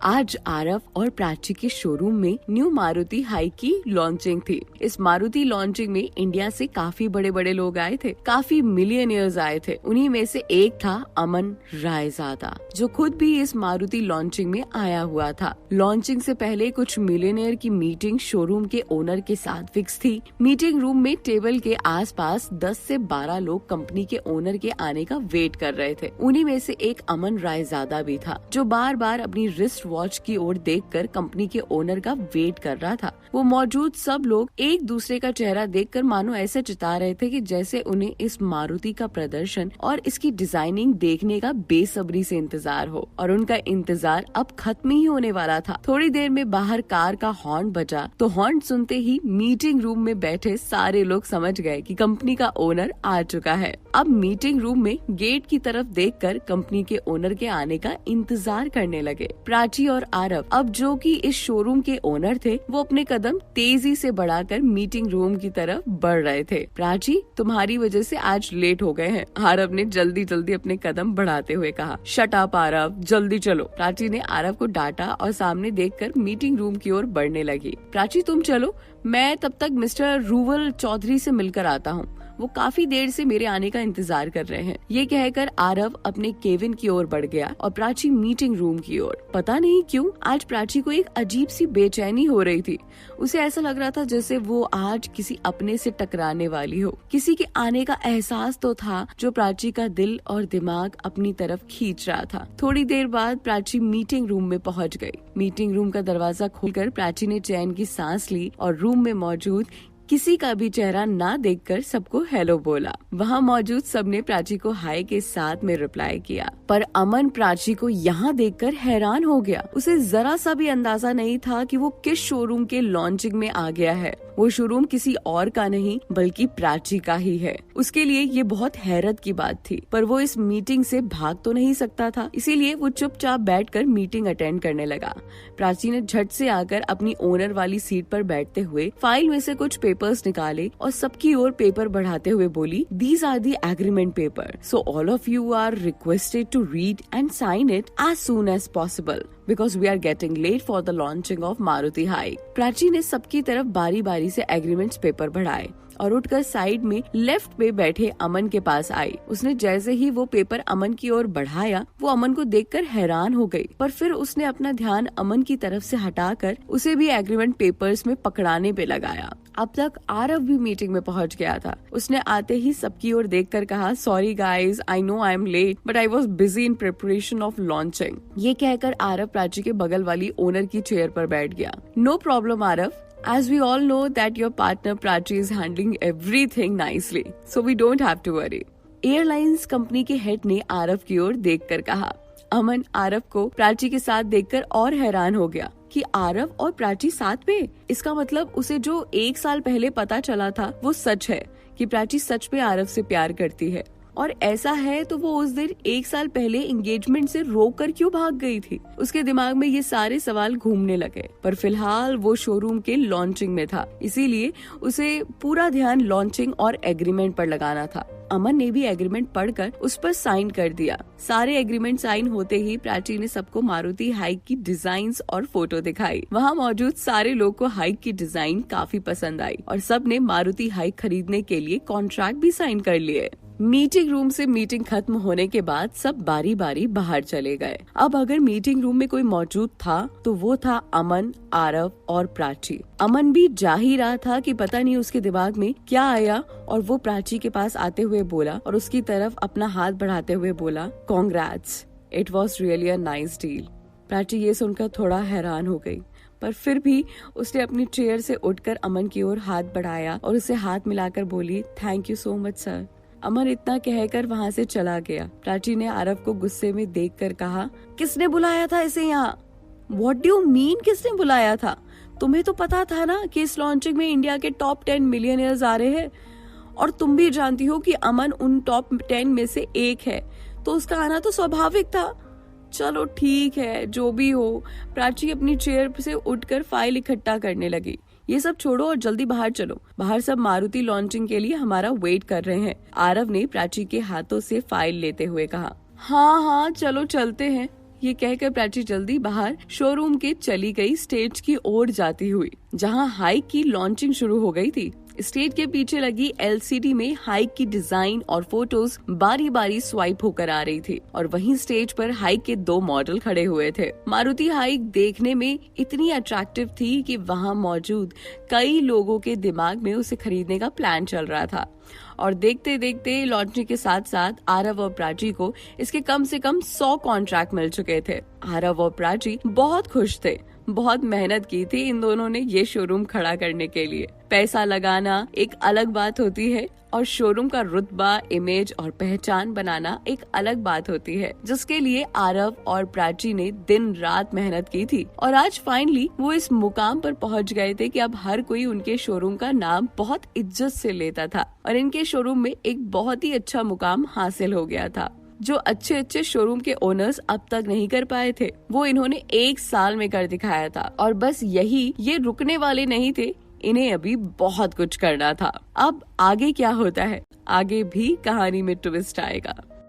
आज आरव और प्राची के शोरूम में न्यू मारुति हाइक की लॉन्चिंग थी। इस मारुति लॉन्चिंग में इंडिया से काफी बड़े बड़े लोग आए थे, काफी मिलियनियर्स आए थे। उन्हीं में से एक था अमन रायजादा, जो खुद भी इस मारुति लॉन्चिंग में आया हुआ था। लॉन्चिंग से पहले कुछ मिलियनियर की मीटिंग शोरूम के ओनर के साथ फिक्स थी। मीटिंग रूम में टेबल के आसपास 10 से 12 लोग कंपनी के ओनर के आने का वेट कर रहे थे। उन्हीं में से एक अमन रायजादा भी था, जो बार बार अपनी रिस्ट वॉच की ओर देखकर कंपनी के ओनर का वेट कर रहा था। वो मौजूद सब लोग एक दूसरे का चेहरा देखकर मानो ऐसे चिता रहे थे कि जैसे उन्हें इस मारुति का प्रदर्शन और इसकी डिजाइनिंग देखने का बेसब्री से इंतजार हो, और उनका इंतजार अब खत्म ही होने वाला था। थोड़ी देर में बाहर कार का हॉर्न बजा तो हॉर्न सुनते ही मीटिंग रूम में बैठे सारे लोग समझ गए कि कंपनी का ओनर आ चुका है। अब मीटिंग रूम में गेट की तरफ देखकर कंपनी के ओनर के आने का इंतजार करने लगे। प्राची और आरव, अब जो कि इस शोरूम के ओनर थे, वो अपने कदम तेजी से बढ़ाकर मीटिंग रूम की तरफ बढ़ रहे थे। प्राची, तुम्हारी वजह से आज लेट हो गए हैं, आरव ने जल्दी जल्दी अपने कदम बढ़ाते हुए कहा। शट अप आरव, जल्दी चलो। प्राची ने आरव को डांटा और सामने देखकर मीटिंग रूम की ओर बढ़ने लगी। प्राची, तुम चलो, मैं तब तक मिस्टर रूवल चौधरी से मिलकर आता हूँ। वो काफी देर से मेरे आने का इंतजार कर रहे हैं। ये कहकर आरव अपने केबिन की ओर बढ़ गया और प्राची मीटिंग रूम की ओर। पता नहीं क्यों आज प्राची को एक अजीब सी बेचैनी हो रही थी। उसे ऐसा लग रहा था जैसे वो आज किसी अपने से टकराने वाली हो। किसी के आने का एहसास तो था जो प्राची का दिल और दिमाग अपनी तरफ खींच रहा था। थोड़ी देर बाद प्राची मीटिंग रूम में पहुंच गई। मीटिंग रूम का दरवाजा खोलकर प्राची ने चैन की सांस ली और रूम में मौजूद किसी का भी चेहरा ना देखकर सबको हेलो बोला। वहाँ मौजूद सबने प्राची को हाय के साथ में रिप्लाई किया, पर अमन प्राची को यहाँ देखकर हैरान हो गया। उसे जरा सा भी अंदाजा नहीं था कि वो किस शोरूम के लॉन्चिंग में आ गया है। वो शोरूम किसी और का नहीं बल्कि प्राची का ही है। उसके लिए ये बहुत हैरत की बात थी, पर वो इस मीटिंग से भाग तो नहीं सकता था, इसीलिए वो चुपचाप बैठकर मीटिंग अटेंड करने लगा। प्राची ने झट से आकर अपनी ओनर वाली सीट पर बैठते हुए फाइल में से कुछ पेपर्स निकाले और सबकी ओर पेपर बढ़ाते हुए बोली, "These are the agreement paper. So all of you are requested to read and sign it as soon as possible because we are getting late for the launching of Maruti Hike." Prachi ने सबकी तरफ बारी बारी से agreements paper बढ़ाए और उठकर side में लेफ्ट पे बैठे अमन के पास आई। उसने जैसे ही वो पेपर अमन की ओर बढ़ाया, वो अमन को देखकर हैरान हो गई, पर फिर उसने अपना ध्यान अमन की तरफ से हटाकर उसे भी एग्रीमेंट पेपर्स में पकड़ाने पे लगाया। अब तक आरव भी मीटिंग में पहुंच गया था। उसने आते ही सबकी ओर देखकर कहा, "sorry guys, I know I am late but I was busy in preparation of launching." ये कहकर आरव प्राची के बगल वाली ओनर की चेयर पर बैठ गया। "No problem Aarav, as we all know that your partner Prachi is handling everything nicely, so we don't have to worry." Airlines company के हेड ने आरव की ओर देखकर कहा। अमन आरव को प्राची के साथ देखकर और हैरान हो गया कि आरव और प्राची साथ में। इसका मतलब उसे जो 1 साल पहले पता चला था वो सच है कि प्राची सच में आरव से प्यार करती है। और ऐसा है तो वो उस दिन 1 साल पहले एंगेजमेंट से रोककर क्यों भाग गई थी? उसके दिमाग में ये सारे सवाल घूमने लगे, पर फिलहाल वो शोरूम के लॉन्चिंग में था, इसीलिए उसे पूरा ध्यान लॉन्चिंग और एग्रीमेंट पर लगाना था। अमन ने भी एग्रीमेंट पढ़कर उस पर साइन कर दिया। सारे एग्रीमेंट साइन होते ही प्राची ने सबको मारुति हाइक की डिजाइन्स और फोटो दिखाई। वहाँ मौजूद सारे लोग को हाइक की डिजाइन काफी पसंद आई और सब ने मारुति हाइक खरीदने के लिए कॉन्ट्रैक्ट भी साइन कर लिए। मीटिंग रूम से मीटिंग खत्म होने के बाद सब बारी बारी बाहर चले गए। अब अगर मीटिंग रूम में कोई मौजूद था तो वो था अमन, आरव और प्राची। अमन भी जा ही रहा था कि पता नहीं उसके दिमाग में क्या आया और वो प्राची के पास आते हुए बोला और उसकी तरफ अपना हाथ बढ़ाते हुए बोला, "Congrats, it was really a nice deal." Prachi ये सुनकर थोड़ा हैरान हो गई, पर फिर भी उसने अपनी चेयर से उठकर अमन की ओर हाथ बढ़ाया और उसे हाथ मिलाकर बोली, "thank you so much sir." Aman इतना कहकर वहाँ से चला गया। प्राची ने आरव को गुस्से में देखकर कहा, "किसने बुलाया था इसे यहाँ?" "What do you mean किसने बुलाया था? तुम्हें तो पता था ना कि इस लॉन्चिंग में इंडिया के टॉप 10 मिलियनियर्स आ रहे हैं और तुम भी जानती हो कि अमन उन टॉप 10 में से एक है, तो उसका आना तो स्वाभाविक था। चलो ठीक है, जो भी हो।" प्राची अपनी चेयर से उठकर फाइल इकट्ठा करने लगी। "ये सब छोड़ो और जल्दी बाहर चलो, बाहर सब मारुति लॉन्चिंग के लिए हमारा वेट कर रहे हैं।" आरव ने प्राची के हाथों से फाइल लेते हुए कहा। हाँ चलो चलते हैं। ये कहकर प्राची जल्दी बाहर शोरूम के चली गई स्टेज की ओर जाती हुई, जहाँ हाइक की लॉन्चिंग शुरू हो गई थी। स्टेज के पीछे लगी LCD में हाइक की डिजाइन और फोटोज बारी बारी स्वाइप होकर आ रही थी और वहीं स्टेज पर हाइक के 2 मॉडल खड़े हुए थे। मारुति हाइक देखने में इतनी अट्रैक्टिव थी कि वहां मौजूद कई लोगों के दिमाग में उसे खरीदने का प्लान चल रहा था और देखते देखते लॉन्चिंग के साथ साथ आरव और प्राची को इसके कम से कम 100 कॉन्ट्रैक्ट मिल चुके थे। आरव और प्राची बहुत खुश थे। बहुत मेहनत की थी इन दोनों ने ये शोरूम खड़ा करने के लिए। पैसा लगाना एक अलग बात होती है और शोरूम का रुतबा, इमेज और पहचान बनाना एक अलग बात होती है, जिसके लिए आरव और प्राची ने दिन रात मेहनत की थी और आज फाइनली वो इस मुकाम पर पहुंच गए थे कि अब हर कोई उनके शोरूम का नाम बहुत इज्जत से लेता था और इनके शोरूम में एक बहुत ही अच्छा मुकाम हासिल हो गया था, जो अच्छे अच्छे शोरूम के ओनर्स अब तक नहीं कर पाए थे। वो इन्होंने 1 साल में कर दिखाया था और बस ये रुकने वाले नहीं थे, इन्हें अभी बहुत कुछ करना था। अब आगे क्या होता है, आगे भी कहानी में ट्विस्ट आएगा।